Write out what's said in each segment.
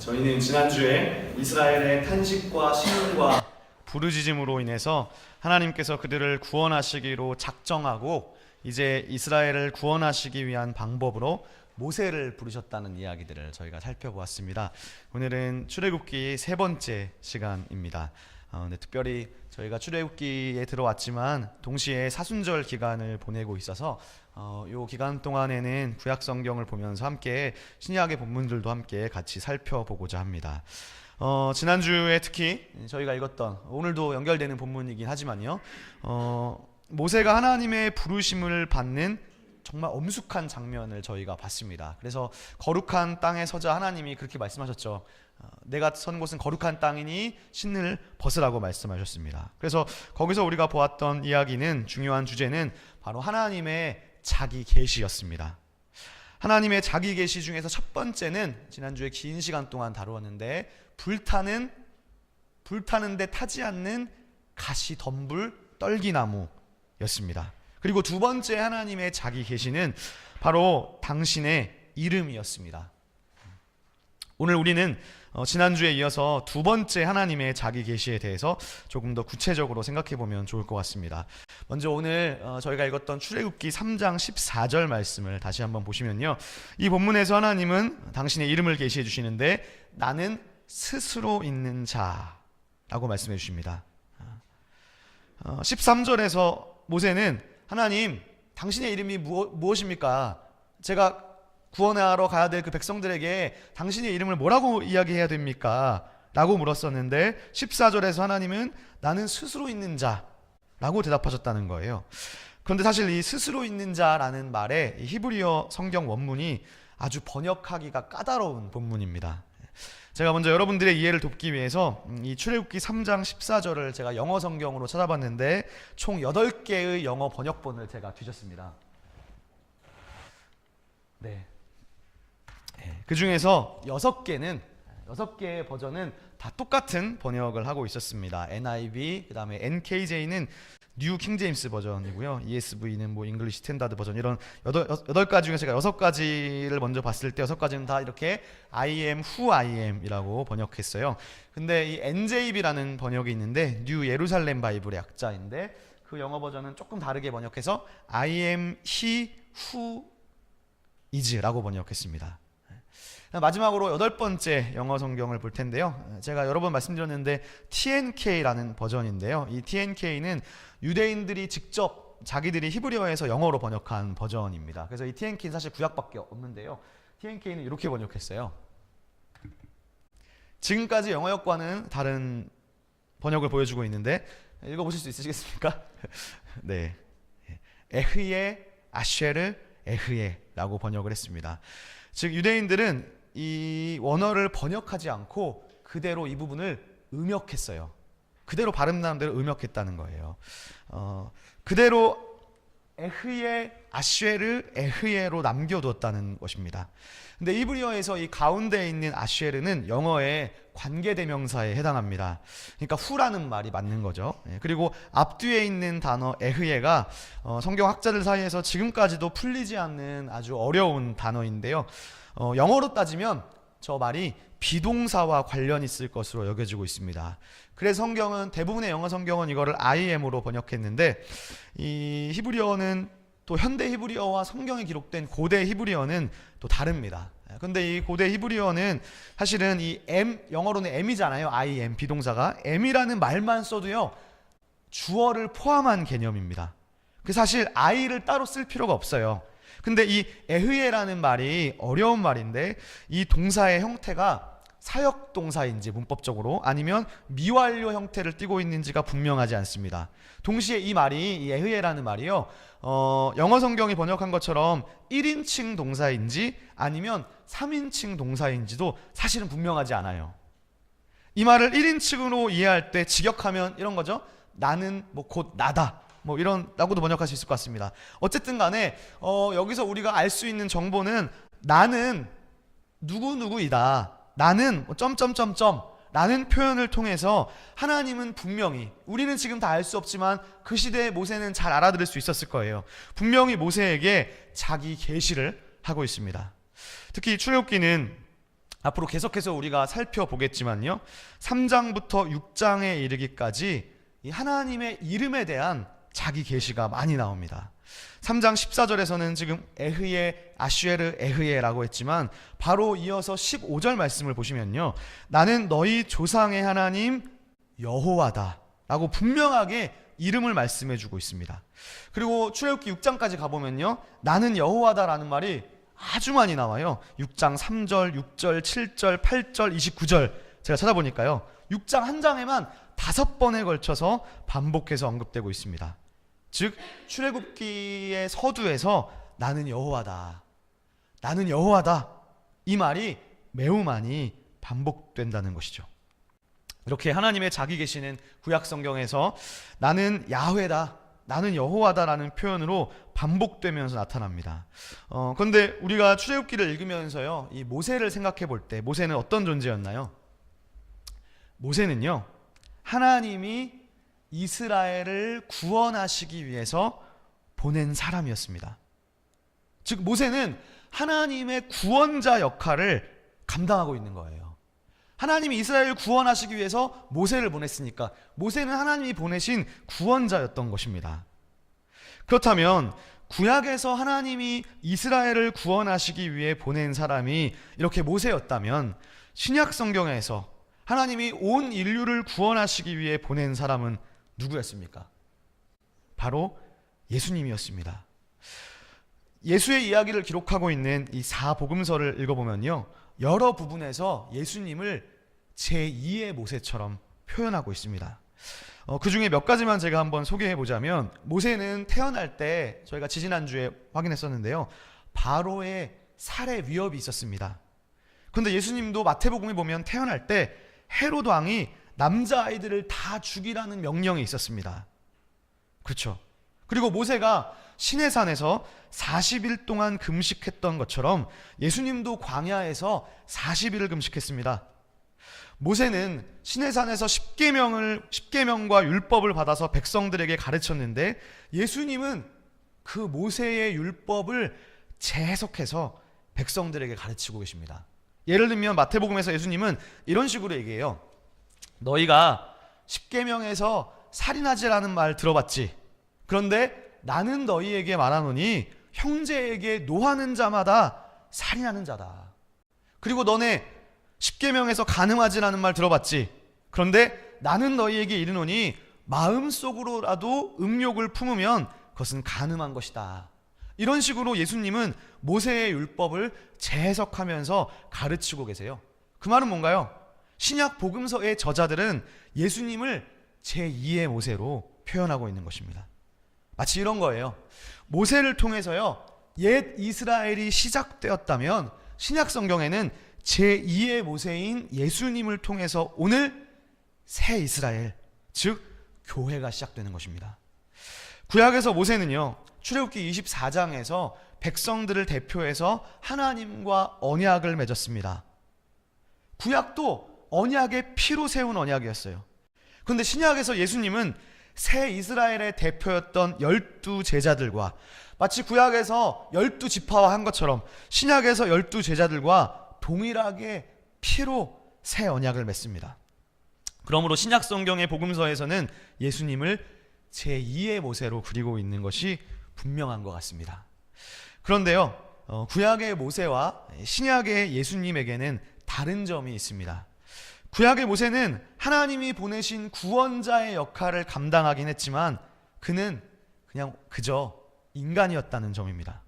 저희는 지난주에 이스라엘의 탄식과 신음과 부르짖음으로 인해서 하나님께서 그들을 구원하시기로 작정하고 이제 이스라엘을 구원하시기 위한 방법으로 모세를 부르셨다는 이야기들을 저희가 살펴보았습니다. 오늘은 출애굽기 세 번째 시간입니다. 근데 특별히 저희가 출애굽기에 들어왔지만 동시에 사순절 기간을 보내고 있어서 이 기간 동안에는 구약 성경을 보면서 함께 신약의 본문들도 함께 같이 살펴보고자 합니다. 지난주에 특히 저희가 읽었던 오늘도 연결되는 본문이긴 하지만요, 모세가 하나님의 부르심을 받는 정말 엄숙한 장면을 저희가 봤습니다. 그래서 거룩한 땅에 서자 하나님이 그렇게 말씀하셨죠. 내가 선 곳은 거룩한 땅이니 신을 벗으라고 말씀하셨습니다. 그래서 거기서 우리가 보았던 이야기는, 중요한 주제는 바로 하나님의 자기 계시였습니다. 하나님의 자기 계시 중에서 첫 번째는 지난주에 긴 시간 동안 다루었는데 불타는데 타지 않는 가시 덤불 떨기나무였습니다. 그리고 두 번째 하나님의 자기 계시는 바로 당신의 이름이었습니다. 오늘 우리는 지난주에 이어서 두 번째 하나님의 자기 계시에 대해서 조금 더 구체적으로 생각해 보면 좋을 것 같습니다. 먼저 오늘 저희가 읽었던 출애굽기 3장 14절 말씀을 다시 한번 보시면요, 이 본문에서 하나님은 당신의 이름을 계시해 주시는데 나는 스스로 있는 자라고 말씀해 주십니다. 13절에서 모세는 하나님, 당신의 이름이 무엇입니까? 제가 구원하러 가야 될 그 백성들에게 당신의 이름을 뭐라고 이야기해야 됩니까? 라고 물었었는데 14절에서 하나님은 나는 스스로 있는 자라고 대답하셨다는 거예요. 그런데 사실 이 스스로 있는 자라는 말에 히브리어 성경 원문이 아주 번역하기가 까다로운 본문입니다. 제가 먼저 여러분들의 이해를 돕기 위해서 이 출애굽기 3장 14절을 제가 영어 성경으로 찾아봤는데 총 8개의 영어 번역본을 제가 뒤졌습니다. 그 중에서 6개의 버전은 다 똑같은 번역을 하고 있었습니다. NIV, 그 다음에 NKJ는 뉴 킹제임스 버전이고요. ESV는 뭐 잉글리시 스탠다드 버전, 이런 8가지 중에 제가 6가지를 먼저 봤을 때 6가지는 다 이렇게 I am who I am 이라고 번역했어요. 근데 이 NJB라는 번역이 있는데 뉴 예루살렘 바이블의 약자인데 그 영어 버전은 조금 다르게 번역해서 I am he who is 라고 번역했습니다. 마지막으로 8번째 영어 성경을 볼 텐데요, 제가 여러 번 말씀드렸는데 TNK라는 버전인데요, 이 TNK는 유대인들이 직접 자기들이 히브리어에서 영어로 번역한 버전입니다. 그래서 이 TNK는 사실 구약밖에 없는데요, TNK는 이렇게 번역했어요. 지금까지 영어역과는 다른 번역을 보여주고 있는데 읽어보실 수 있으시겠습니까? 네, 에흐예 아쉐르 에흐예 라고 번역을 했습니다. 즉 유대인들은 이 원어를 번역하지 않고 그대로 이 부분을 음역했어요. 그대로 발음나는 대로 음역했다는 거예요. 그대로 에흐예 아쉐르 에흐예로 남겨두었다는 것입니다. 근데 히브리어에서 이 가운데 있는 아쉐르는 영어의 관계대명사에 해당합니다. 그러니까 후라는 말이 맞는 거죠. 그리고 앞뒤에 있는 단어 에흐예가 성경학자들 사이에서 지금까지도 풀리지 않는 아주 어려운 단어인데요, 영어로 따지면 저 말이 비동사와 관련이 있을 것으로 여겨지고 있습니다. 그래서 성경은, 대부분의 영어 성경은 이거를 I am으로 번역했는데 이 히브리어는 또 현대 히브리어와 성경에 기록된 고대 히브리어는 또 다릅니다. 근데 이 고대 히브리어는 사실은 이 am, 영어로는 am이잖아요. I am 비동사가 am이라는 말만 써도요 주어를 포함한 개념입니다. 그래서 사실 I를 따로 쓸 필요가 없어요. 근데 이 에흐예라는 말이 어려운 말인데 이 동사의 형태가 사역 동사인지 문법적으로 아니면 미완료 형태를 띠고 있는지가 분명하지 않습니다. 동시에 이 말이, 이 에흐예라는 말이요, 영어 성경이 번역한 것처럼 1인칭 동사인지 아니면 3인칭 동사인지도 사실은 분명하지 않아요. 이 말을 1인칭으로 이해할 때 직역하면 이런 거죠. 나는 뭐 곧 나다, 뭐 이런 라고도 번역할 수 있을 것 같습니다. 어쨌든 간에 여기서 우리가 알 수 있는 정보는 나는 누구누구이다, 나는 점점점점 라는 표현을 통해서 하나님은 분명히, 우리는 지금 다 알 수 없지만 그 시대의 모세는 잘 알아들을 수 있었을 거예요. 분명히 모세에게 자기 계시를 하고 있습니다. 특히 출애굽기는 앞으로 계속해서 우리가 살펴보겠지만요, 3장부터 6장에 이르기까지 이 하나님의 이름에 대한 자기 계시가 많이 나옵니다. 3장 14절에서는 지금 에흐예, 아슈에르, 에흐예라고 했지만 바로 이어서 15절 말씀을 보시면요, 나는 너희 조상의 하나님 여호와다 라고 분명하게 이름을 말씀해 주고 있습니다. 그리고 출애굽기 6장까지 가보면요, 나는 여호와다라는 말이 아주 많이 나와요. 6장 3절, 6절, 7절, 8절, 29절 제가 찾아보니까요, 6장 한 장에만 5번에 걸쳐서 반복해서 언급되고 있습니다. 즉 출애굽기의 서두에서 나는 여호와다, 나는 여호와다 이 말이 매우 많이 반복된다는 것이죠. 이렇게 하나님의 자기 계시는 구약 성경에서 나는 야훼다, 나는 여호와다라는 표현으로 반복되면서 나타납니다. 그런데 우리가 출애굽기를 읽으면서요, 이 모세를 생각해 볼 때 모세는 어떤 존재였나요? 모세는요, 하나님이 이스라엘을 구원하시기 위해서 보낸 사람이었습니다. 즉 모세는 하나님의 구원자 역할을 감당하고 있는 거예요. 하나님이 이스라엘을 구원하시기 위해서 모세를 보냈으니까 모세는 하나님이 보내신 구원자였던 것입니다. 그렇다면 구약에서 하나님이 이스라엘을 구원하시기 위해 보낸 사람이 이렇게 모세였다면 신약 성경에서 하나님이 온 인류를 구원하시기 위해 보낸 사람은 누구였습니까? 바로 예수님이었습니다. 예수의 이야기를 기록하고 있는 이 사복음서를 읽어보면요, 여러 부분에서 예수님을 제2의 모세처럼 표현하고 있습니다. 그 중에 몇 가지만 제가 한번 소개해 보자면, 모세는 태어날 때 저희가 지지난주에 확인했었는데요, 바로의 살해 위협이 있었습니다. 그런데 예수님도 마태복음에 보면 태어날 때 헤롯 왕이 남자아이들을 다 죽이라는 명령이 있었습니다. 그렇죠. 그리고 모세가 시내산에서 40일 동안 금식했던 것처럼 예수님도 광야에서 40일을 금식했습니다. 모세는 시내산에서 십계명과 율법을 받아서 백성들에게 가르쳤는데 예수님은 그 모세의 율법을 재해석해서 백성들에게 가르치고 계십니다. 예를 들면 마태복음에서 예수님은 이런 식으로 얘기해요. 너희가 십계명에서 살인하지라는 말 들어봤지? 그런데 나는 너희에게 말하노니 형제에게 노하는 자마다 살인하는 자다. 그리고 너네 십계명에서 간음하지라는 말 들어봤지? 그런데 나는 너희에게 이르노니 마음속으로라도 음욕을 품으면 그것은 간음한 것이다. 이런 식으로 예수님은 모세의 율법을 재해석하면서 가르치고 계세요. 그 말은 뭔가요? 신약 복음서의 저자들은 예수님을 제2의 모세로 표현하고 있는 것입니다. 마치 이런 거예요. 모세를 통해서요, 옛 이스라엘이 시작되었다면 신약 성경에는 제2의 모세인 예수님을 통해서 오늘 새 이스라엘, 즉 교회가 시작되는 것입니다. 구약에서 모세는요, 출애굽기 24장에서 백성들을 대표해서 하나님과 언약을 맺었습니다. 구약도 언약의 피로 세운 언약이었어요. 그런데 신약에서 예수님은 새 이스라엘의 대표였던 12 제자들과 마치 구약에서 12지파와 한 것처럼 신약에서 12 제자들과 동일하게 피로 새 언약을 맺습니다. 그러므로 신약 성경의 복음서에서는 예수님을 제2의 모세로 그리고 있는 것이 분명한 것 같습니다. 그런데요, 구약의 모세와 신약의 예수님에게는 다른 점이 있습니다. 구약의 모세는 하나님이 보내신 구원자의 역할을 감당하긴 했지만 그는 그냥 그저 인간이었다는 점입니다.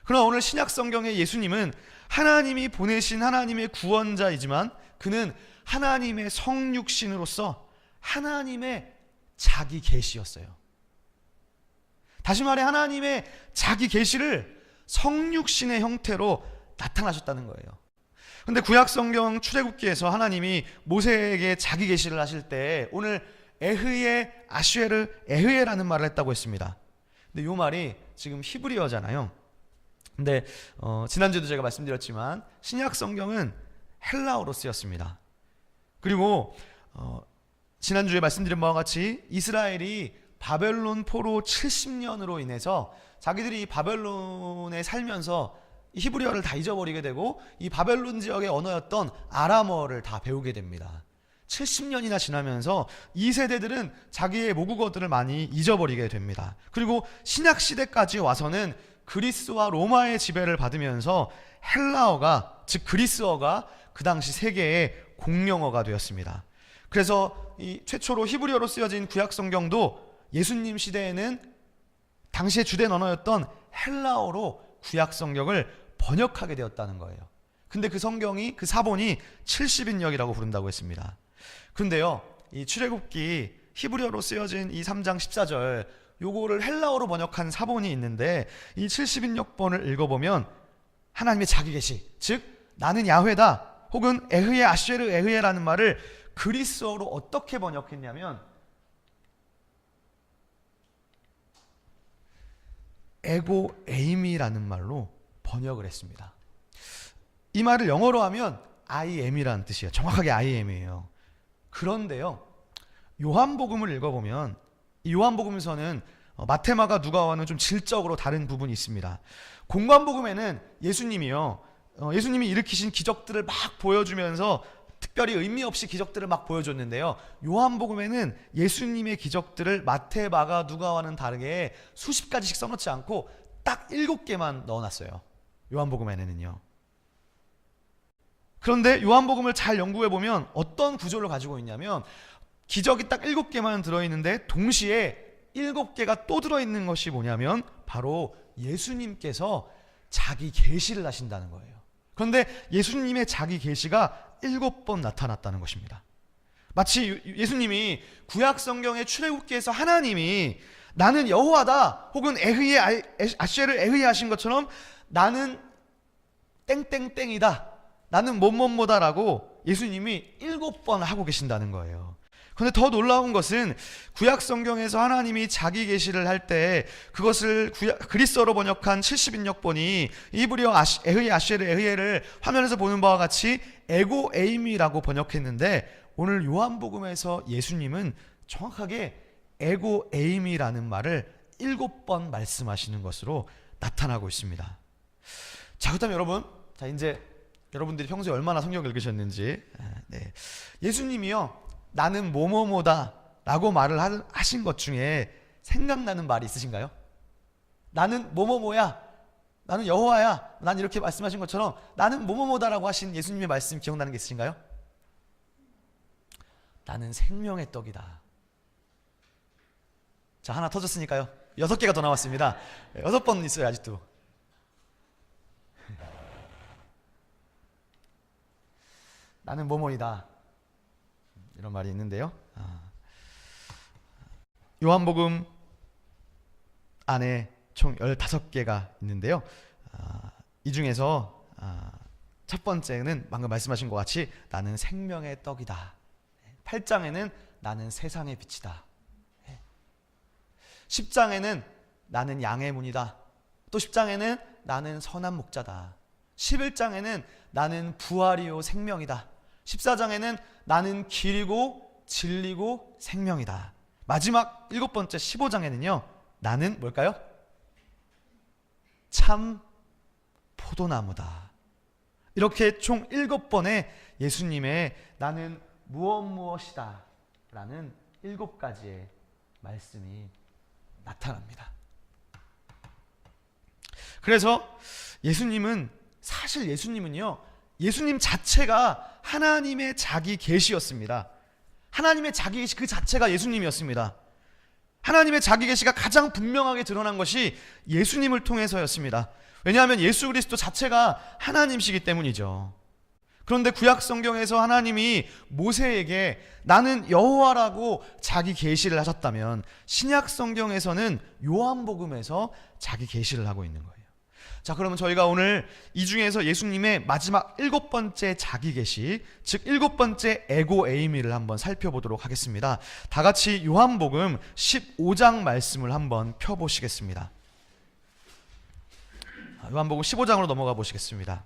그러나 오늘 신약 성경의 예수님은 하나님이 보내신 하나님의 구원자이지만 그는 하나님의 성육신으로서 하나님의 자기 계시였어요. 다시 말해 하나님의 자기 계시를 성육신의 형태로 나타나셨다는 거예요. 근데 구약 성경 출애굽기에서 하나님이 모세에게 자기 계시를 하실 때 오늘 에흐예, 아슈에르, 에흐예라는 말을 했다고 했습니다. 근데 이 말이 지금 히브리어잖아요. 근데 지난주에도 제가 말씀드렸지만 신약 성경은 헬라어로 쓰였습니다. 그리고 지난주에 말씀드린 바와 같이 이스라엘이 바벨론 포로 70년으로 인해서 자기들이 바벨론에 살면서 히브리어를 다 잊어버리게 되고 이 바벨론 지역의 언어였던 아람어를 다 배우게 됩니다. 70년이나 지나면서 이 세대들은 자기의 모국어들을 많이 잊어버리게 됩니다. 그리고 신약 시대까지 와서는 그리스와 로마의 지배를 받으면서 헬라어가, 즉 그리스어가 그 당시 세계의 공용어가 되었습니다. 그래서 이 최초로 히브리어로 쓰여진 구약 성경도 예수님 시대에는 당시의 주된 언어였던 헬라어로 구약 성경을 번역하게 되었다는 거예요. 근데 그 성경이, 그 사본이 70인역이라고 부른다고 했습니다. 근데요, 이 출애굽기 히브리어로 쓰여진 이 3장 14절, 요거를 헬라어로 번역한 사본이 있는데 이 70인역본을 읽어보면 하나님의 자기 계시, 즉 나는 야훼다 혹은 에흐예 아쉐르 에흐예라는 말을 그리스어로 어떻게 번역했냐면 에고 에이미라는 말로 번역을 했습니다. 이 말을 영어로 하면 I am이라는 뜻이에요. 정확하게 I am이에요. 그런데요, 요한복음을 읽어보면 이 요한복음에서는 마테마가 누가와는 좀 질적으로 다른 부분이 있습니다. 공관복음에는 예수님이 일으키신 기적들을 막 보여주면서 특별히 의미 없이 기적들을 막 보여줬는데요, 요한복음에는 예수님의 기적들을 마태, 마가, 누가와는 다르게 수십 가지씩 써놓지 않고 딱 7개만 넣어놨어요. 요한복음에는요. 그런데 요한복음을 잘 연구해보면 어떤 구조를 가지고 있냐면 기적이 딱 7개만 들어있는데 동시에 7개가 또 들어있는 것이 뭐냐면 바로 예수님께서 자기 계시를 하신다는 거예요. 그런데 예수님의 자기 계시가 7번 나타났다는 것입니다. 마치 예수님이 구약 성경의 출애굽기에서 하나님이 나는 여호와다 혹은 에흐예 아쉐를 에흐예 하신 것처럼 나는 땡땡땡이다, 나는 뭐뭐뭐다라고 예수님이 7번 하고 계신다는 거예요. 그런데 더 놀라운 것은 구약 성경에서 하나님이 자기 계시를 할 때 그것을 그리스어로 번역한 70인역본이 이브리어 에흐예 아쉐르 에흐예를 화면에서 보는 바와 같이 에고 에이미라고 번역했는데 오늘 요한복음에서 예수님은 정확하게 에고 에이미라는 말을 7번 말씀하시는 것으로 나타나고 있습니다. 자, 그렇다면 여러분, 자 이제 여러분들이 평소에 얼마나 성경을 읽으셨는지, 네. 예수님이요 나는 뭐뭐뭐다 라고 말을 하신 것 중에 생각나는 말이 있으신가요? 나는 뭐뭐뭐야, 나는 여호와야, 난 이렇게 말씀하신 것처럼 나는 뭐뭐뭐다라고 하신 예수님의 말씀 기억나는 게 있으신가요? 나는 생명의 떡이다. 자, 하나 터졌으니까요 6개가 더 나왔습니다. 6번 있어요 아직도. 나는 뭐뭐이다, 이런 말이 있는데요, 요한복음 안에 총 15개가 있는데요, 이 중에서 첫 번째는 방금 말씀하신 것 같이 나는 생명의 떡이다. 8장에는 나는 세상의 빛이다. 10장에는 나는 양의 문이다. 또 10장에는 나는 선한 목자다. 11장에는 나는 부활이요 생명이다. 14장에는 나는 길이고 진리고 생명이다. 마지막 7번째 15장에는요 나는 뭘까요? 참 포도나무다. 이렇게 총 7번의 예수님의 나는 무엇이다 라는 7가지의 말씀이 나타납니다. 그래서 사실 예수님은요 예수님 자체가 하나님의 자기 계시였습니다. 하나님의 자기 계시 그 자체가 예수님이었습니다. 하나님의 자기 계시가 가장 분명하게 드러난 것이 예수님을 통해서였습니다. 왜냐하면 예수 그리스도 자체가 하나님이시기 때문이죠. 그런데 구약 성경에서 하나님이 모세에게 나는 여호와라고 자기 계시를 하셨다면 신약 성경에서는 요한복음에서 자기 계시를 하고 있는 거예요. 자, 그러면 저희가 오늘 이 중에서 예수님의 마지막 7번째 자기 계시, 즉 7번째 에고 에이미를 한번 살펴보도록 하겠습니다. 다 같이 요한복음 15장 말씀을 한번 펴보시겠습니다. 요한복음 15장으로 넘어가 보시겠습니다.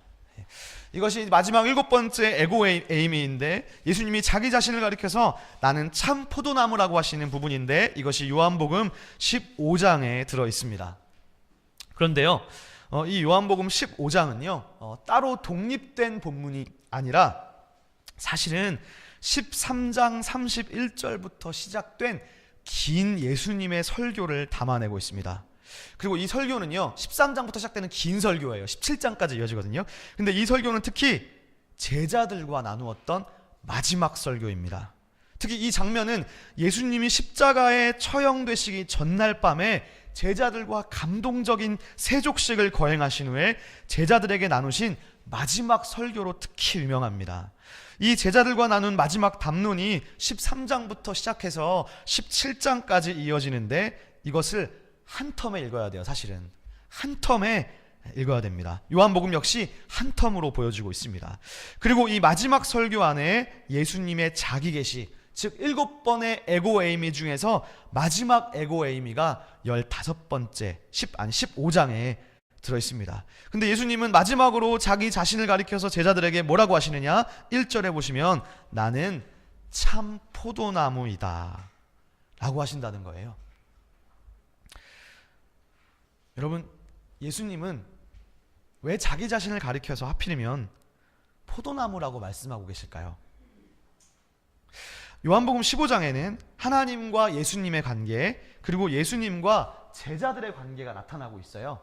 이것이 마지막 7번째 에고 에이미인데 예수님이 자기 자신을 가리켜서 나는 참 포도나무라고 하시는 부분인데 이것이 요한복음 15장에 들어 있습니다. 그런데요 이 요한복음 15장은요 따로 독립된 본문이 아니라 사실은 13장 31절부터 시작된 긴 예수님의 설교를 담아내고 있습니다. 그리고 이 설교는요 13장부터 시작되는 긴 설교예요. 17장까지 이어지거든요. 근데 이 설교는 특히 제자들과 나누었던 마지막 설교입니다. 특히 이 장면은 예수님이 십자가에 처형되시기 전날 밤에 제자들과 감동적인 세족식을 거행하신 후에 제자들에게 나누신 마지막 설교로 특히 유명합니다. 이 제자들과 나눈 마지막 담론이 13장부터 시작해서 17장까지 이어지는데 이것을 한 텀에 읽어야 돼요. 사실은 한 텀에 읽어야 됩니다. 요한복음 역시 한 텀으로 보여주고 있습니다. 그리고 이 마지막 설교 안에 예수님의 자기 계시, 즉 7번의 에고에이미 중에서 마지막 에고에이미가 15번째 15장에 들어있습니다. 근데 예수님은 마지막으로 자기 자신을 가리켜서 제자들에게 뭐라고 하시느냐? 1절에 보시면 나는 참 포도나무이다 라고 하신다는 거예요. 여러분, 예수님은 왜 자기 자신을 가리켜서 하필이면 포도나무라고 말씀하고 계실까요? 요한복음 15장에는 하나님과 예수님의 관계, 그리고 예수님과 제자들의 관계가 나타나고 있어요.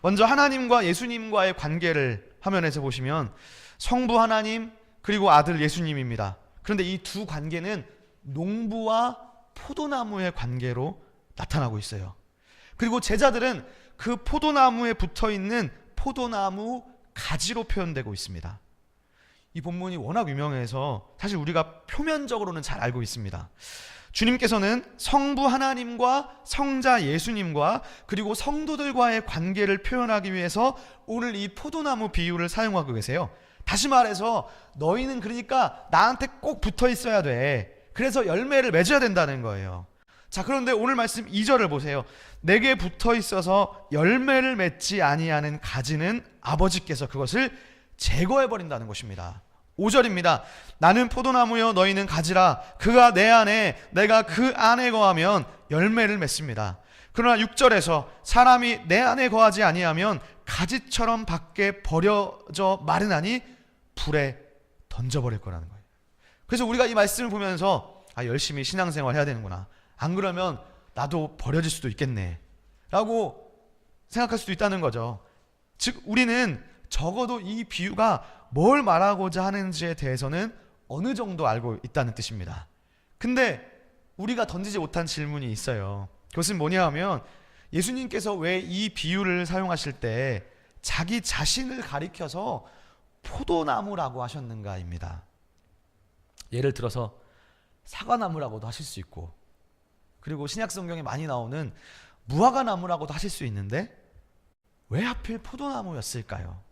먼저 하나님과 예수님과의 관계를 화면에서 보시면 성부 하나님 그리고 아들 예수님입니다. 그런데 이 두 관계는 농부와 포도나무의 관계로 나타나고 있어요. 그리고 제자들은 그 포도나무에 붙어있는 포도나무 가지로 표현되고 있습니다. 이 본문이 워낙 유명해서 사실 우리가 표면적으로는 잘 알고 있습니다. 주님께서는 성부 하나님과 성자 예수님과 그리고 성도들과의 관계를 표현하기 위해서 오늘 이 포도나무 비유를 사용하고 계세요. 다시 말해서 너희는 그러니까 나한테 꼭 붙어 있어야 돼. 그래서 열매를 맺어야 된다는 거예요. 자, 그런데 오늘 말씀 2절을 보세요. 내게 붙어 있어서 열매를 맺지 아니하는 가지는 아버지께서 그것을 제거해 버린다는 것입니다. 5절입니다. 나는 포도나무여 너희는 가지라. 그가 내 안에 내가 그 안에 거하면 열매를 맺습니다. 그러나 6절에서 사람이 내 안에 거하지 아니하면 가지처럼 밖에 버려져 마르나니 불에 던져버릴 거라는 거예요. 그래서 우리가 이 말씀을 보면서 열심히 신앙생활 해야 되는구나, 안 그러면 나도 버려질 수도 있겠네 라고 생각할 수도 있다는 거죠. 즉 우리는 적어도 이 비유가 뭘 말하고자 하는지에 대해서는 어느 정도 알고 있다는 뜻입니다. 근데 우리가 던지지 못한 질문이 있어요. 그것은 뭐냐 하면 예수님께서 왜 이 비유를 사용하실 때 자기 자신을 가리켜서 포도나무라고 하셨는가입니다. 예를 들어서 사과나무라고도 하실 수 있고, 그리고 신약성경에 많이 나오는 무화과나무라고도 하실 수 있는데 왜 하필 포도나무였을까요?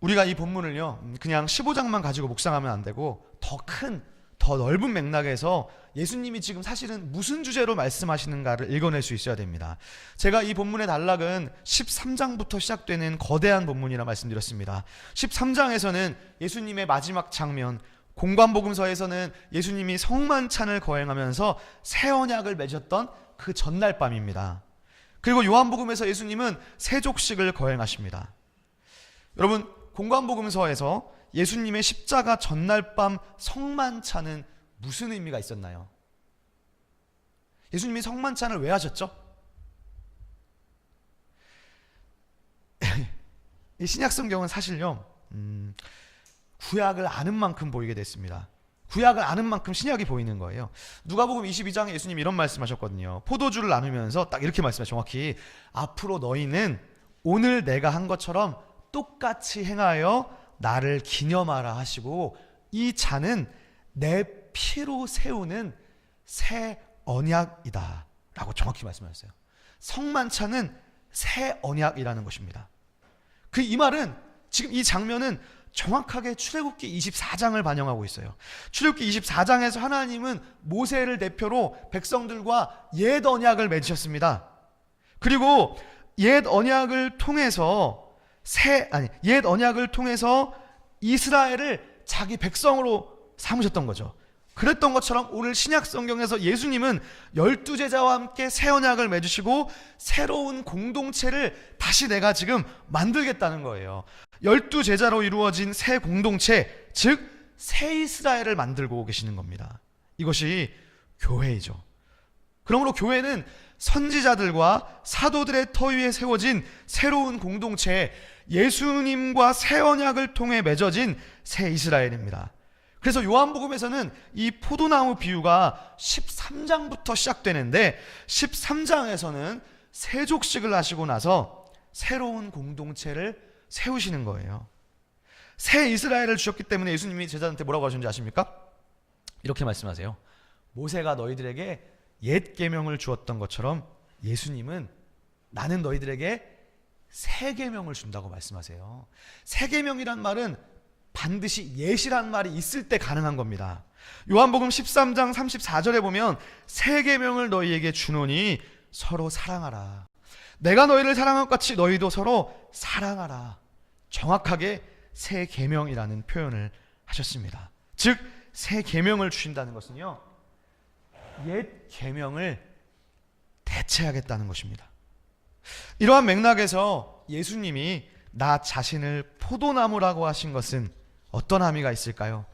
우리가 이 본문을요 그냥 15장만 가지고 묵상하면 안 되고 더 넓은 맥락에서 예수님이 지금 사실은 무슨 주제로 말씀하시는가를 읽어낼 수 있어야 됩니다. 제가 이 본문의 단락은 13장부터 시작되는 거대한 본문이라 말씀드렸습니다. 13장에서는 예수님의 마지막 장면, 공관복음서에서는 예수님이 성만찬을 거행하면서 새 언약을 맺었던 그 전날 밤입니다. 그리고 요한복음에서 예수님은 세족식을 거행하십니다. 여러분, 공관복음서에서 예수님의 십자가 전날 밤 성만찬은 무슨 의미가 있었나요? 예수님이 성만찬을 왜 하셨죠? 이 신약성경은 사실요 구약을 아는 만큼 보이게 됐습니다. 구약을 아는 만큼 신약이 보이는 거예요. 누가복음 22장에 예수님이 이런 말씀하셨거든요. 포도주를 나누면서 딱 이렇게 말씀하셔요. 정확히 앞으로 너희는 오늘 내가 한 것처럼 똑같이 행하여 나를 기념하라 하시고 이 잔은 내 피로 세우는 새 언약이다 라고 정확히 말씀하셨어요. 성만찬은 새 언약이라는 것입니다. 이 말은 지금 이 장면은 정확하게 출애굽기 24장을 반영하고 있어요. 출애굽기 24장에서 하나님은 모세를 대표로 백성들과 옛 언약을 맺으셨습니다. 그리고 옛 언약을 통해서 이스라엘을 자기 백성으로 삼으셨던 거죠. 그랬던 것처럼 오늘 신약 성경에서 예수님은 12제자와 함께 새 언약을 맺으시고 새로운 공동체를 다시 내가 지금 만들겠다는 거예요. 12제자로 이루어진 새 공동체, 즉 새 이스라엘을 만들고 계시는 겁니다. 이것이 교회이죠. 그러므로 교회는 선지자들과 사도들의 터 위에 세워진 새로운 공동체, 예수님과 새 언약을 통해 맺어진 새 이스라엘입니다. 그래서 요한복음에서는 이 포도나무 비유가 13장부터 시작되는데 13장에서는 세족식을 하시고 나서 새로운 공동체를 세우시는 거예요. 새 이스라엘을 주셨기 때문에 예수님이 제자들한테 뭐라고 하셨는지 아십니까? 이렇게 말씀하세요. 모세가 너희들에게 옛 계명을 주었던 것처럼 예수님은 나는 너희들에게 새 계명을 준다고 말씀하세요. 새 계명이란 말은 반드시 옛이란 말이 있을 때 가능한 겁니다. 요한복음 13장 34절에 보면 새 계명을 너희에게 주노니 서로 사랑하라. 내가 너희를 사랑한 것 같이 너희도 서로 사랑하라. 정확하게 새 계명이라는 표현을 하셨습니다. 즉 새 계명을 주신다는 것은요, 옛 계명을 대체하겠다는 것입니다. 이러한 맥락에서 예수님이 나 자신을 포도나무라고 하신 것은 어떤 의미가 있을까요?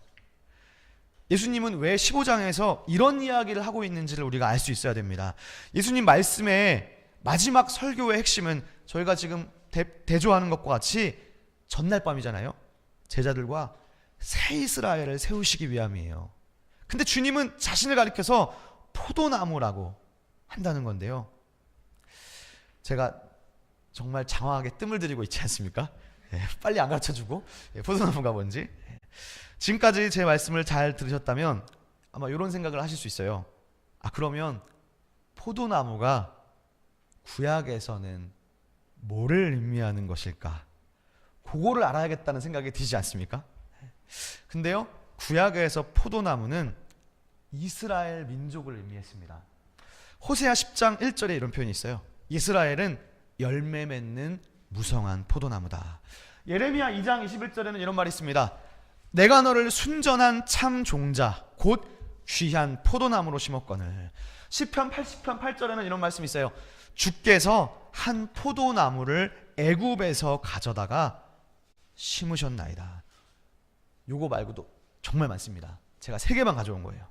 예수님은 왜 15장에서 이런 이야기를 하고 있는지를 우리가 알 수 있어야 됩니다. 예수님 말씀의 마지막 설교의 핵심은 저희가 지금 대조하는 것과 같이 전날 밤이잖아요. 제자들과 새 이스라엘을 세우시기 위함이에요. 근데 주님은 자신을 가리켜서 포도나무라고 한다는 건데요, 제가 정말 장황하게 뜸을 들이고 있지 않습니까? 빨리 안 가르쳐주고 포도나무가 뭔지. 지금까지 제 말씀을 잘 들으셨다면 아마 이런 생각을 하실 수 있어요. 그러면 포도나무가 구약에서는 뭐를 의미하는 것일까? 그거를 알아야겠다는 생각이 드시지 않습니까? 근데요, 구약에서 포도나무는 이스라엘 민족을 의미했습니다. 호세아 10장 1절에 이런 표현이 있어요. 이스라엘은 열매 맺는 무성한 포도나무다. 예레미야 2장 21절에는 이런 말이 있습니다. 내가 너를 순전한 참 종자 곧 귀한 포도나무로 심었거늘. 시편 80편 8절에는 이런 말씀이 있어요. 주께서 한 포도나무를 애굽에서 가져다가 심으셨나이다. 요거 말고도 정말 많습니다. 제가 3개만 가져온 거예요.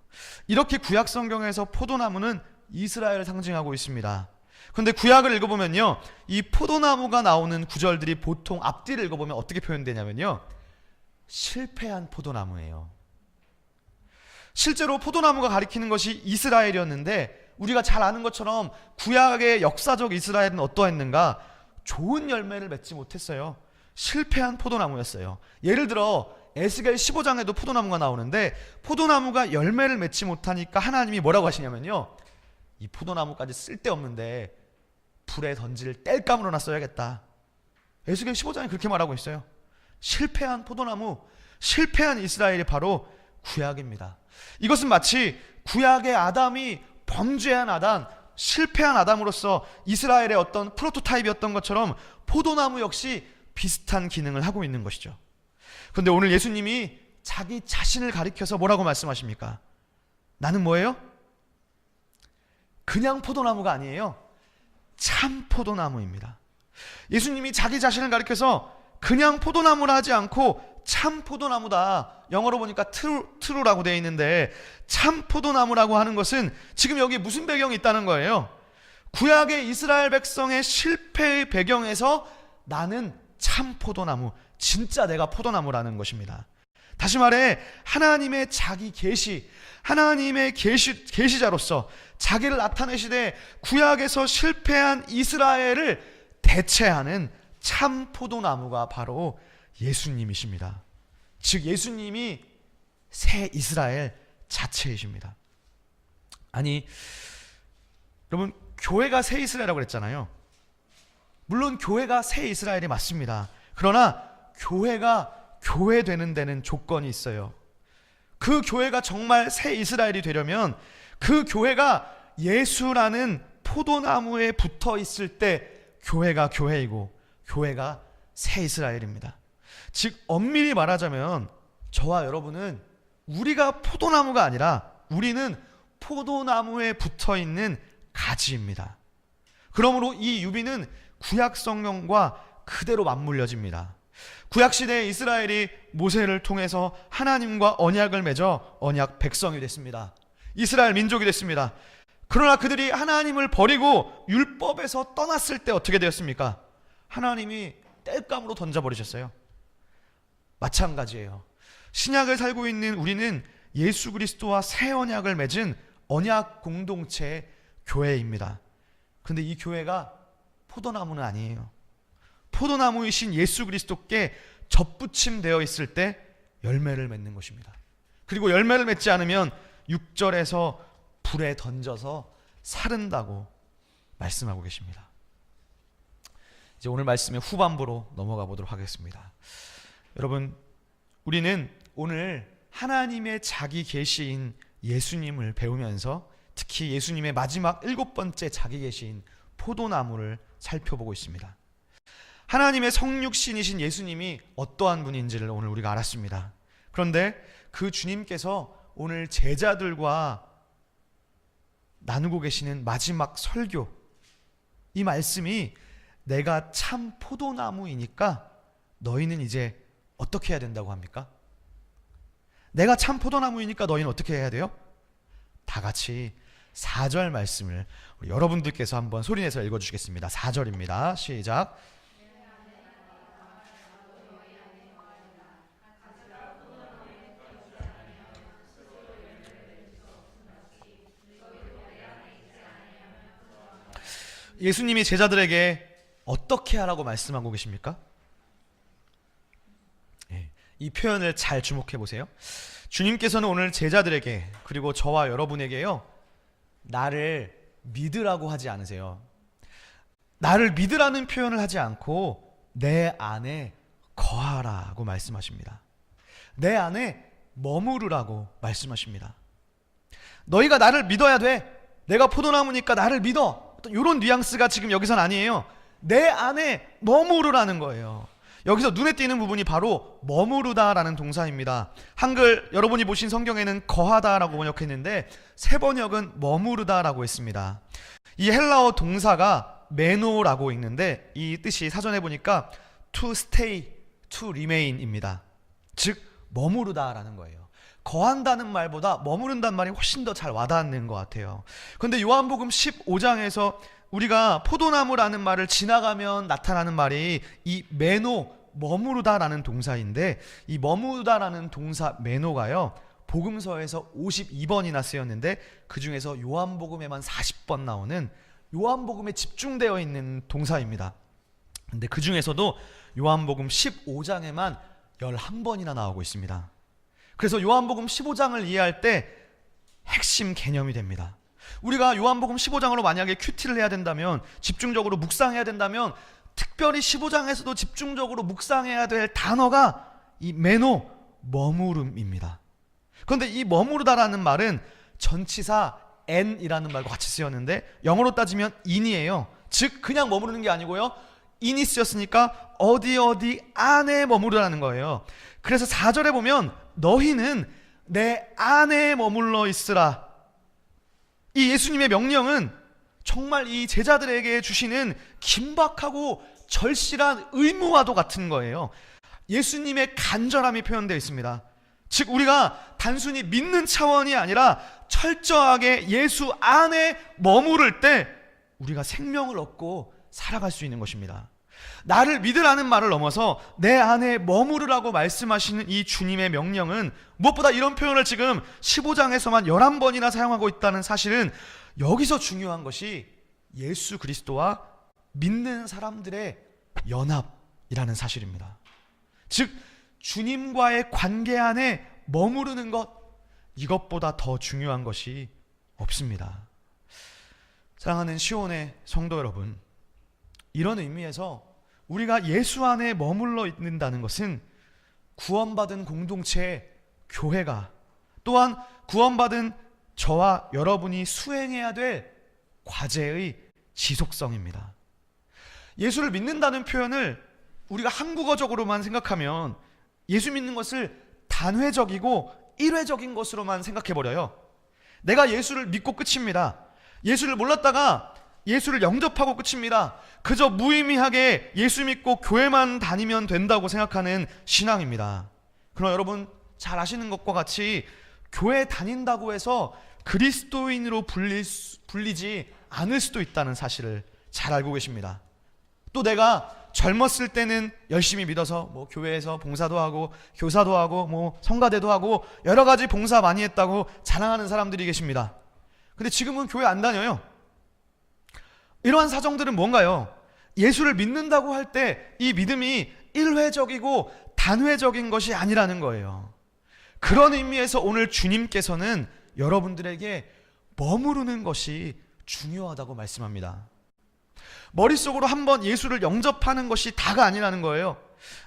이렇게 구약 성경에서 포도나무는 이스라엘을 상징하고 있습니다. 그런데 구약을 읽어보면요, 이 포도나무가 나오는 구절들이 보통 앞뒤를 읽어보면 어떻게 표현되냐면요, 실패한 포도나무예요. 실제로 포도나무가 가리키는 것이 이스라엘이었는데 우리가 잘 아는 것처럼 구약의 역사적 이스라엘은 어떠했는가? 좋은 열매를 맺지 못했어요. 실패한 포도나무였어요. 예를 들어 에스겔 15장에도 포도나무가 나오는데 포도나무가 열매를 맺지 못하니까 하나님이 뭐라고 하시냐면요, 이 포도나무까지 쓸데없는데 불에 던질 땔감으로나 써야겠다. 에스겔 15장에 그렇게 말하고 있어요. 실패한 포도나무, 실패한 이스라엘이 바로 구약입니다. 이것은 마치 구약의 아담이 범죄한 아담, 실패한 아담으로서 이스라엘의 어떤 프로토타입이었던 것처럼 포도나무 역시 비슷한 기능을 하고 있는 것이죠. 그런데 오늘 예수님이 자기 자신을 가리켜서 뭐라고 말씀하십니까? 나는 뭐예요? 그냥 포도나무가 아니에요. 참 포도나무입니다. 예수님이 자기 자신을 가리켜서 그냥 포도나무라 하지 않고 참 포도나무다. 영어로 보니까 트루라고 되어 있는데 참 포도나무라고 하는 것은 지금 여기 무슨 배경이 있다는 거예요? 구약의 이스라엘 백성의 실패의 배경에서 나는 참 포도나무, 진짜 내가 포도나무라는 것입니다. 다시 말해 하나님의 자기 계시, 하나님의 계시자로서 자기를 나타내시되 구약에서 실패한 이스라엘을 대체하는 참 포도나무가 바로 예수님이십니다. 즉 예수님이 새 이스라엘 자체이십니다. 아니 여러분, 교회가 새 이스라엘이라고 그랬잖아요. 물론 교회가 새 이스라엘이 맞습니다. 그러나 교회가 교회 되는 데는 조건이 있어요. 그 교회가 정말 새 이스라엘이 되려면 그 교회가 예수라는 포도나무에 붙어 있을 때 교회가 교회이고 교회가 새 이스라엘입니다. 즉 엄밀히 말하자면 저와 여러분은 우리가 포도나무가 아니라 우리는 포도나무에 붙어있는 가지입니다. 그러므로 이 유비는 구약 성경과 그대로 맞물려집니다. 구약시대에 이스라엘이 모세를 통해서 하나님과 언약을 맺어 언약 백성이 됐습니다. 이스라엘 민족이 됐습니다. 그러나 그들이 하나님을 버리고 율법에서 떠났을 때 어떻게 되었습니까? 하나님이 땔감으로 던져버리셨어요. 마찬가지예요. 신약을 살고 있는 우리는 예수 그리스도와 새 언약을 맺은 언약 공동체의 교회입니다. 그런데 이 교회가 포도나무는 아니에요. 포도나무이신 예수 그리스도께 접붙임되어 있을 때 열매를 맺는 것입니다. 그리고 열매를 맺지 않으면 6절에서 불에 던져서 사른다고 말씀하고 계십니다. 이제 오늘 말씀의 후반부로 넘어가 보도록 하겠습니다. 여러분, 우리는 오늘 하나님의 자기 계시인 예수님을 배우면서 특히 예수님의 마지막 7번째 자기 계시인 포도나무를 살펴보고 있습니다. 하나님의 성육신이신 예수님이 어떠한 분인지를 오늘 우리가 알았습니다. 그런데 그 주님께서 오늘 제자들과 나누고 계시는 마지막 설교, 이 말씀이 내가 참 포도나무이니까 너희는 이제 어떻게 해야 된다고 합니까? 내가 참 포도나무이니까 너희는 어떻게 해야 돼요? 다 같이 4절 말씀을 우리 여러분들께서 한번 소리내서 읽어주시겠습니다. 4절입니다. 시작. 예수님이 제자들에게 어떻게 하라고 말씀하고 계십니까? 이 표현을 잘 주목해 보세요. 주님께서는 오늘 제자들에게 그리고 저와 여러분에게요, 나를 믿으라고 하지 않으세요. 나를 믿으라는 표현을 하지 않고 내 안에 거하라고 말씀하십니다. 내 안에 머무르라고 말씀하십니다. 너희가 나를 믿어야 돼. 내가 포도나무니까 나를 믿어. 이런 뉘앙스가 지금 여기선 아니에요. 내 안에 머무르라는 거예요. 여기서 눈에 띄는 부분이 바로 머무르다라는 동사입니다. 한글 여러분이 보신 성경에는 거하다라고 번역했는데 새 번역은 머무르다라고 했습니다. 이 헬라어 동사가 메노라고 읽는데 이 뜻이 사전에 보니까 to stay, to remain입니다. 즉 머무르다라는 거예요. 거한다는 말보다 머무른다는 말이 훨씬 더 잘 와닿는 것 같아요. 그런데 요한복음 15장에서 우리가 포도나무라는 말을 지나가면 나타나는 말이 이 메노, 머무르다라는 동사인데 이 머무르다라는 동사 메노가요, 복음서에서 52번이나 쓰였는데 그 중에서 요한복음에만 40번 나오는 요한복음에 집중되어 있는 동사입니다. 근데 그 중에서도 요한복음 15장에만 11번이나 나오고 있습니다. 그래서 요한복음 15장을 이해할 때 핵심 개념이 됩니다. 우리가 요한복음 15장으로 만약에 큐티를 해야 된다면, 집중적으로 묵상해야 된다면 특별히 15장에서도 집중적으로 묵상해야 될 단어가 이 메노, 머무름입니다. 그런데 이 머무르다라는 말은 전치사 n이라는 말과 같이 쓰였는데 영어로 따지면 in이에요. 즉 그냥 머무르는 게 아니고요, in이 쓰였으니까 어디 안에 머무르라는 거예요. 그래서 4절에 보면 너희는 내 안에 머물러 있으라. 이 예수님의 명령은 정말 이 제자들에게 주시는 긴박하고 절실한 의무와도 같은 거예요. 예수님의 간절함이 표현되어 있습니다. 즉 우리가 단순히 믿는 차원이 아니라 철저하게 예수 안에 머무를 때 우리가 생명을 얻고 살아갈 수 있는 것입니다. 나를 믿으라는 말을 넘어서 내 안에 머무르라고 말씀하시는 이 주님의 명령은 무엇보다 이런 표현을 지금 15장에서만 11번이나 사용하고 있다는 사실은 여기서 중요한 것이 예수 그리스도와 믿는 사람들의 연합이라는 사실입니다. 즉 주님과의 관계 안에 머무르는 것, 이것보다 더 중요한 것이 없습니다. 사랑하는 시온의 성도 여러분, 이런 의미에서 우리가 예수 안에 머물러 있는다는 것은 구원받은 공동체 교회가, 또한 구원받은 저와 여러분이 수행해야 될 과제의 지속성입니다. 예수를 믿는다는 표현을 우리가 한국어적으로만 생각하면 예수 믿는 것을 단회적이고 일회적인 것으로만 생각해버려요. 내가 예수를 믿고 끝입니다. 예수를 몰랐다가 예수를 영접하고 끝입니다. 그저 무의미하게 예수 믿고 교회만 다니면 된다고 생각하는 신앙입니다. 그러나 여러분 잘 아시는 것과 같이 교회 다닌다고 해서 그리스도인으로 불리지 않을 수도 있다는 사실을 잘 알고 계십니다. 또 내가 젊었을 때는 열심히 믿어서 뭐 교회에서 봉사도 하고 교사도 하고 뭐 성가대도 하고 여러 가지 봉사 많이 했다고 자랑하는 사람들이 계십니다. 근데 지금은 교회 안 다녀요. 이러한 사정들은 뭔가요? 예수를 믿는다고 할 때 이 믿음이 일회적이고 단회적인 것이 아니라는 거예요. 그런 의미에서 오늘 주님께서는 여러분들에게 머무르는 것이 중요하다고 말씀합니다. 머릿속으로 한번 예수를 영접하는 것이 다가 아니라는 거예요.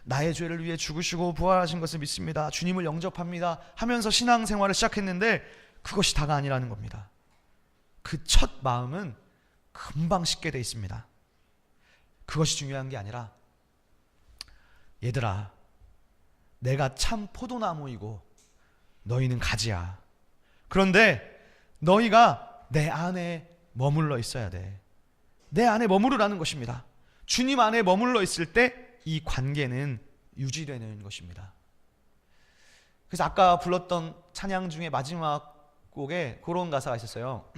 나의 죄를 위해 죽으시고 부활하신 것을 믿습니다. 주님을 영접합니다 하면서 신앙생활을 시작했는데 그것이 다가 아니라는 겁니다. 그 첫 마음은 금방 식게 돼 있습니다. 그것이 중요한 게 아니라, 얘들아, 내가 참 포도나무이고 너희는 가지야. 그런데 너희가 내 안에 머물러 있어야 돼. 내 안에 머무르라는 것입니다. 주님 안에 머물러 있을 때 이 관계는 유지되는 것입니다. 그래서 아까 불렀던 찬양 중에 마지막 곡에 그런 가사가 있었어요.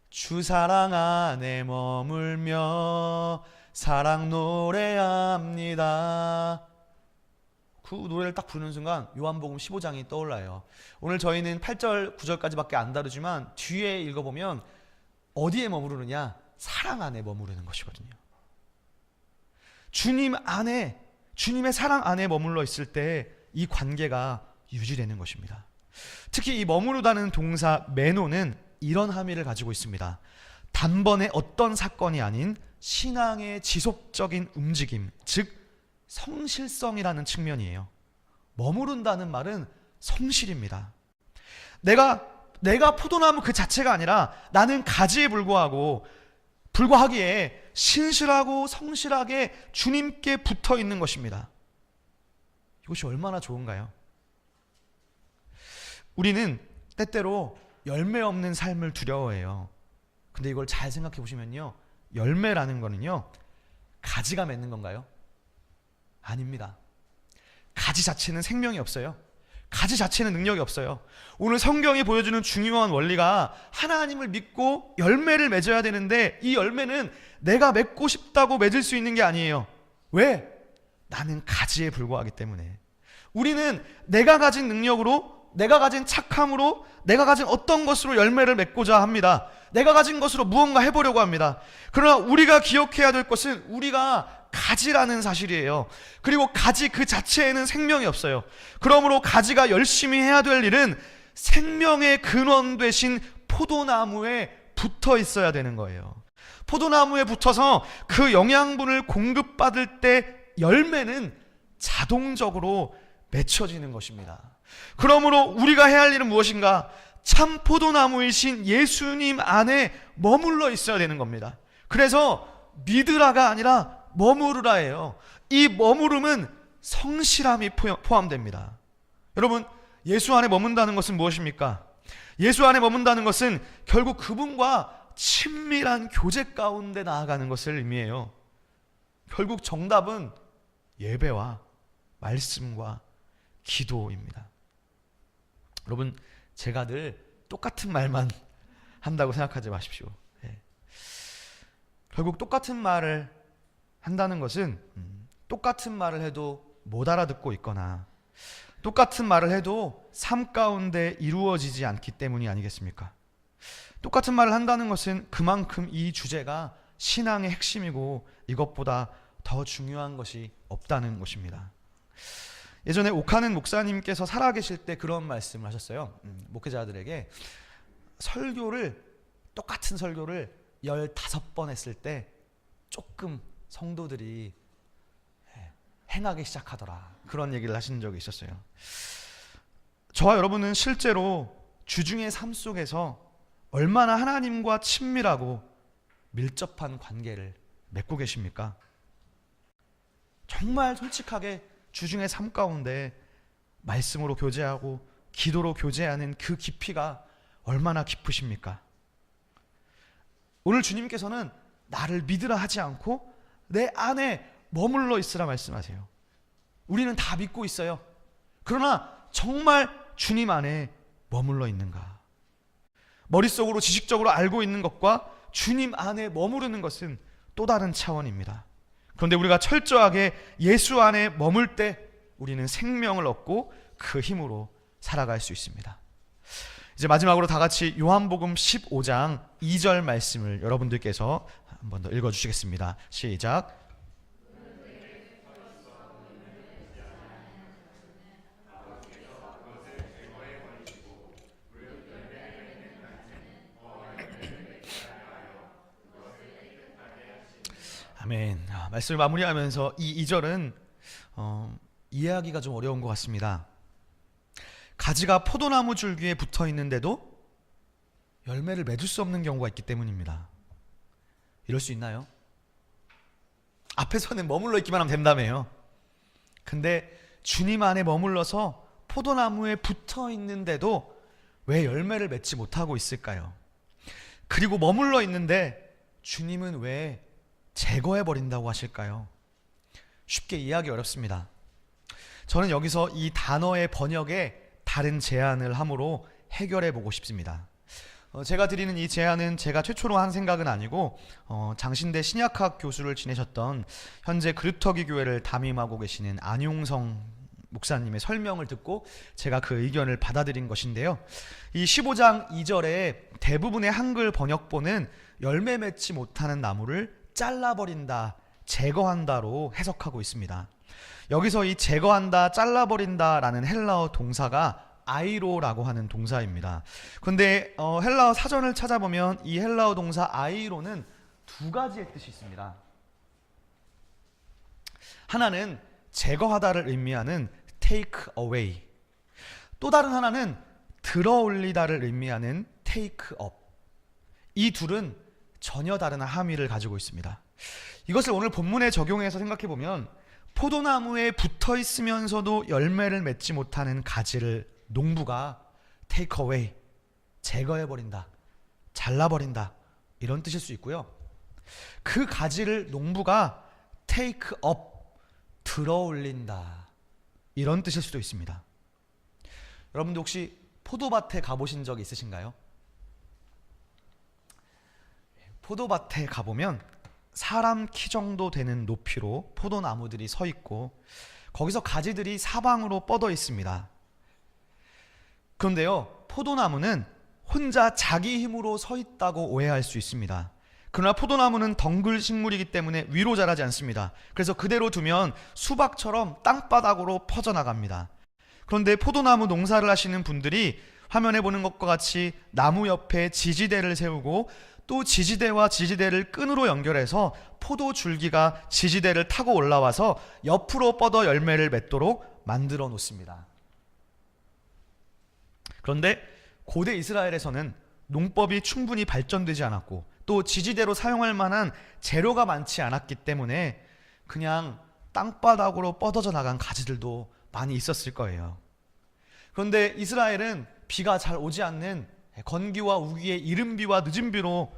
주 사랑 안에 머물며 사랑 노래합니다. 그 노래를 딱 부르는 순간 요한복음 15장이 떠올라요. 오늘 저희는 8절 9절까지밖에 안 다루지만 뒤에 읽어보면 어디에 머무르느냐? 사랑 안에 머무르는 것이거든요. 주님 안에, 주님의 사랑 안에 머물러 있을 때 이 관계가 유지되는 것입니다. 특히 이 머무르다는 동사 메노는 이런 함의를 가지고 있습니다. 단번에 어떤 사건이 아닌 신앙의 지속적인 움직임, 즉 성실성이라는 측면이에요. 머무른다는 말은 성실입니다. 내가 포도나무 그 자체가 아니라 나는 가지에 불과하기에 신실하고 성실하게 주님께 붙어 있는 것입니다. 이것이 얼마나 좋은가요? 우리는 때때로 열매 없는 삶을 두려워해요. 근데 이걸 잘 생각해 보시면요, 열매라는 거는요, 가지가 맺는 건가요? 아닙니다. 가지 자체는 생명이 없어요. 가지 자체는 능력이 없어요. 오늘 성경이 보여주는 중요한 원리가 하나님을 믿고 열매를 맺어야 되는데 이 열매는 내가 맺고 싶다고 맺을 수 있는 게 아니에요. 왜? 나는 가지에 불과하기 때문에. 우리는 내가 가진 능력으로, 내가 가진 착함으로, 내가 가진 어떤 것으로 열매를 맺고자 합니다. 내가 가진 것으로 무언가 해보려고 합니다. 그러나 우리가 기억해야 될 것은 우리가 가지라는 사실이에요. 그리고 가지 그 자체에는 생명이 없어요. 그러므로 가지가 열심히 해야 될 일은 생명의 근원 되신 포도나무에 붙어 있어야 되는 거예요. 포도나무에 붙어서 그 영양분을 공급받을 때 열매는 자동적으로 맺혀지는 것입니다. 그러므로 우리가 해야 할 일은 무엇인가? 참 포도나무이신 예수님 안에 머물러 있어야 되는 겁니다. 그래서 믿으라가 아니라 머무르라예요. 이 머무름은 성실함이 포함됩니다. 여러분, 예수 안에 머문다는 것은 무엇입니까? 예수 안에 머문다는 것은 결국 그분과 친밀한 교제 가운데 나아가는 것을 의미해요. 결국 정답은 예배와 말씀과 기도입니다. 여러분, 제가 늘 똑같은 말만 한다고 생각하지 마십시오. 결국 똑같은 말을 한다는 것은 똑같은 말을 해도 못 알아듣고 있거나 똑같은 말을 해도 삶 가운데 이루어지지 않기 때문이 아니겠습니까? 똑같은 말을 한다는 것은 그만큼 이 주제가 신앙의 핵심이고 이것보다 더 중요한 것이 없다는 것입니다. 예전에 오카는 목사님께서 살아계실 때 그런 말씀을 하셨어요. 목회자들에게 똑같은 설교를 15번 했을 때 조금 성도들이 행하기 시작하더라, 그런 얘기를 하신 적이 있었어요. 저와 여러분은 실제로 주중의 삶 속에서 얼마나 하나님과 친밀하고 밀접한 관계를 맺고 계십니까? 정말 솔직하게 주중의 삶 가운데 말씀으로 교제하고 기도로 교제하는 그 깊이가 얼마나 깊으십니까? 오늘 주님께서는 나를 믿으라 하지 않고 내 안에 머물러 있으라 말씀하세요. 우리는 다 믿고 있어요. 그러나 정말 주님 안에 머물러 있는가? 머릿속으로 지식적으로 알고 있는 것과 주님 안에 머무르는 것은 또 다른 차원입니다. 그런데 우리가 철저하게 예수 안에 머물 때 우리는 생명을 얻고 그 힘으로 살아갈 수 있습니다. 이제 마지막으로 다 같이 요한복음 15장 2절 말씀을 여러분들께서 한 번 더 읽어주시겠습니다. 시작. 아멘. 말씀을 마무리하면서 이 2절은 이해하기가 좀 어려운 것 같습니다. 가지가 포도나무 줄기에 붙어 있는데도 열매를 맺을 수 없는 경우가 있기 때문입니다. 이럴 수 있나요? 앞에서는 머물러 있기만 하면 된다며요. 근데 주님 안에 머물러서 포도나무에 붙어 있는데도 왜 열매를 맺지 못하고 있을까요? 그리고 머물러 있는데 주님은 왜 제거해 버린다고 하실까요? 쉽게 이해하기 어렵습니다. 저는 여기서 이 단어의 번역에 다른 제안을 함으로 해결해 보고 싶습니다. 제가 드리는 이 제안은 제가 최초로 한 생각은 아니고 장신대 신약학 교수를 지내셨던 현재 그루터기 교회를 담임하고 계시는 안용성 목사님의 설명을 듣고 제가 그 의견을 받아들인 것인데요. 이 15장 2절에 대부분의 한글 번역본은 열매 맺지 못하는 나무를 잘라버린다, 제거한다로 해석하고 있습니다. 여기서 이 제거한다, 잘라버린다라는 헬라어 동사가 아이로라고 하는 동사입니다. 그런데 헬라어 사전을 찾아보면 이 헬라어 동사 아이로는 두 가지의 뜻이 있습니다. 하나는 제거하다를 의미하는 take away, 또 다른 하나는 들어올리다를 의미하는 take up. 이 둘은 전혀 다른 함의를 가지고 있습니다. 이것을 오늘 본문에 적용해서 생각해보면 포도나무에 붙어 있으면서도 열매를 맺지 못하는 가지를 농부가 take away, 제거해버린다, 잘라버린다, 이런 뜻일 수 있고요. 그 가지를 농부가 take up, 들어올린다, 이런 뜻일 수도 있습니다. 여러분들 혹시 포도밭에 가보신 적 있으신가요? 포도밭에 가보면 사람 키 정도 되는 높이로 포도나무들이 서 있고 거기서 가지들이 사방으로 뻗어 있습니다. 그런데요, 포도나무는 혼자 자기 힘으로 서 있다고 오해할 수 있습니다. 그러나 포도나무는 덩굴 식물이기 때문에 위로 자라지 않습니다. 그래서 그대로 두면 수박처럼 땅바닥으로 퍼져나갑니다. 그런데 포도나무 농사를 하시는 분들이 화면에 보는 것과 같이 나무 옆에 지지대를 세우고 또 지지대와 지지대를 끈으로 연결해서 포도 줄기가 지지대를 타고 올라와서 옆으로 뻗어 열매를 맺도록 만들어 놓습니다. 그런데 고대 이스라엘에서는 농법이 충분히 발전되지 않았고 또 지지대로 사용할 만한 재료가 많지 않았기 때문에 그냥 땅바닥으로 뻗어져 나간 가지들도 많이 있었을 거예요. 그런데 이스라엘은 비가 잘 오지 않는 건기와 우기의 이른 비와 늦은 비로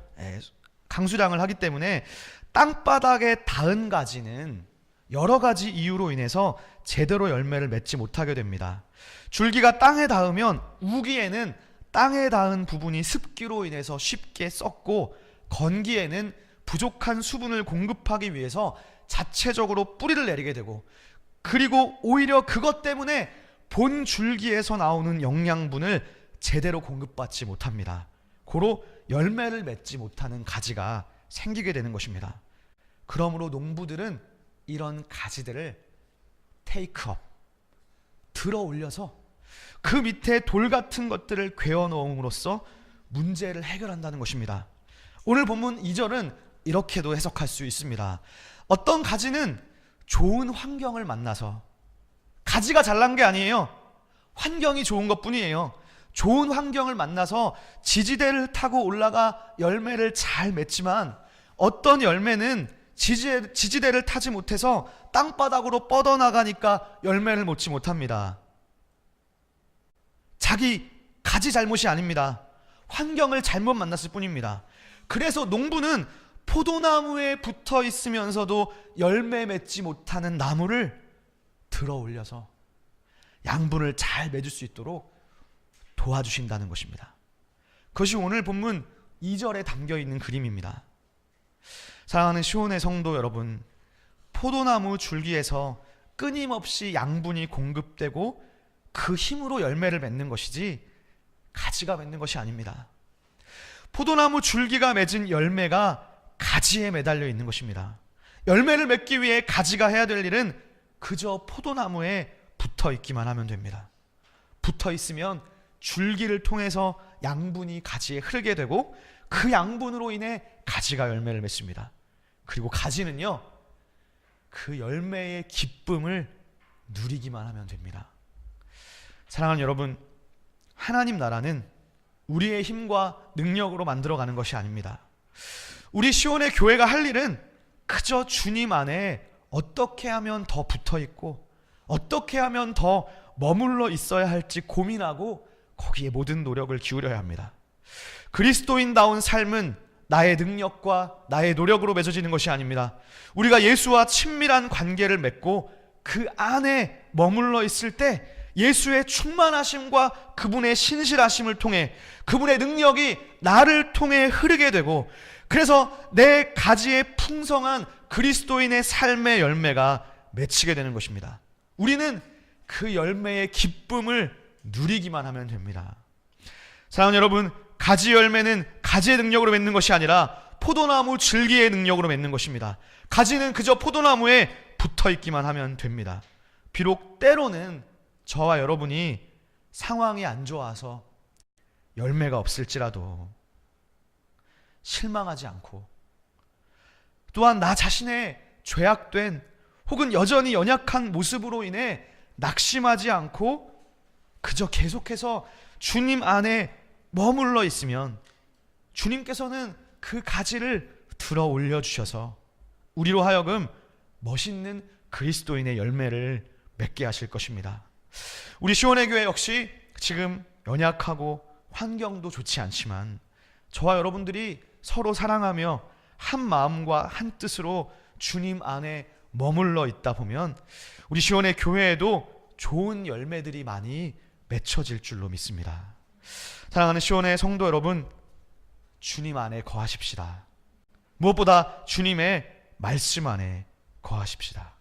강수량을 하기 때문에 땅바닥에 닿은 가지는 여러 가지 이유로 인해서 제대로 열매를 맺지 못하게 됩니다. 줄기가 땅에 닿으면 우기에는 땅에 닿은 부분이 습기로 인해서 쉽게 썩고 건기에는 부족한 수분을 공급하기 위해서 자체적으로 뿌리를 내리게 되고 그리고 오히려 그것 때문에 본 줄기에서 나오는 영양분을 제대로 공급받지 못합니다. 고로 열매를 맺지 못하는 가지가 생기게 되는 것입니다. 그러므로 농부들은 이런 가지들을 take up, 들어 올려서 그 밑에 돌 같은 것들을 괴어 넣음으로써 문제를 해결한다는 것입니다. 오늘 본문 2절은 이렇게도 해석할 수 있습니다. 어떤 가지는 좋은 환경을 만나서, 가지가 잘난 게 아니에요. 환경이 좋은 것 뿐이에요. 좋은 환경을 만나서 지지대를 타고 올라가 열매를 잘 맺지만 어떤 열매는 지지대를 타지 못해서 땅바닥으로 뻗어나가니까 열매를 맺지 못합니다. 자기 가지 잘못이 아닙니다. 환경을 잘못 만났을 뿐입니다. 그래서 농부는 포도나무에 붙어 있으면서도 열매 맺지 못하는 나무를 들어 올려서 양분을 잘 맺을 수 있도록 도와주신다는 것입니다. 그것이 오늘 본문 2절에 담겨 있는 그림입니다. 사랑하는 시온의 성도 여러분, 포도나무 줄기에서 끊임없이 양분이 공급되고 그 힘으로 열매를 맺는 것이지 가지가 맺는 것이 아닙니다. 포도나무 줄기가 맺은 열매가 가지에 매달려 있는 것입니다. 열매를 맺기 위해 가지가 해야 될 일은 그저 포도나무에 붙어 있기만 하면 됩니다. 붙어 있으면 줄기를 통해서 양분이 가지에 흐르게 되고 그 양분으로 인해 가지가 열매를 맺습니다. 그리고 가지는요, 그 열매의 기쁨을 누리기만 하면 됩니다. 사랑하는 여러분, 하나님 나라는 우리의 힘과 능력으로 만들어가는 것이 아닙니다. 우리 시온의 교회가 할 일은 그저 주님 안에 어떻게 하면 더 붙어 있고 어떻게 하면 더 머물러 있어야 할지 고민하고 거기에 모든 노력을 기울여야 합니다. 그리스도인다운 삶은 나의 능력과 나의 노력으로 맺어지는 것이 아닙니다. 우리가 예수와 친밀한 관계를 맺고 그 안에 머물러 있을 때 예수의 충만하심과 그분의 신실하심을 통해 그분의 능력이 나를 통해 흐르게 되고, 그래서 내 가지에 풍성한 그리스도인의 삶의 열매가 맺히게 되는 것입니다. 우리는 그 열매의 기쁨을 누리기만 하면 됩니다. 사랑하는 여러분, 가지 열매는 가지의 능력으로 맺는 것이 아니라 포도나무 줄기의 능력으로 맺는 것입니다. 가지는 그저 포도나무에 붙어 있기만 하면 됩니다. 비록 때로는 저와 여러분이 상황이 안 좋아서 열매가 없을지라도 실망하지 않고, 또한 나 자신의 죄악된 혹은 여전히 연약한 모습으로 인해 낙심하지 않고 그저 계속해서 주님 안에 머물러 있으면 주님께서는 그 가지를 들어 올려주셔서 우리로 하여금 멋있는 그리스도인의 열매를 맺게 하실 것입니다. 우리 시온의 교회 역시 지금 연약하고 환경도 좋지 않지만 저와 여러분들이 서로 사랑하며 한 마음과 한 뜻으로 주님 안에 머물러 있다 보면 우리 시온의 교회에도 좋은 열매들이 많이 맺혀질 줄로 믿습니다. 사랑하는 시온의 성도 여러분, 주님 안에 거하십시다. 무엇보다 주님의 말씀 안에 거하십시다.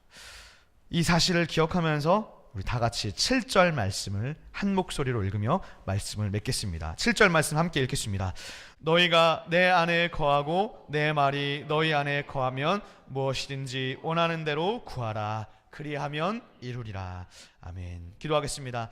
이 사실을 기억하면서 우리 다 같이 7절 말씀을 한 목소리로 읽으며 말씀을 맺겠습니다. 7절 말씀 함께 읽겠습니다. 너희가 내 안에 거하고 내 말이 너희 안에 거하면 무엇이든지 원하는 대로 구하라. 그리하면 이루리라. 아멘. 기도하겠습니다.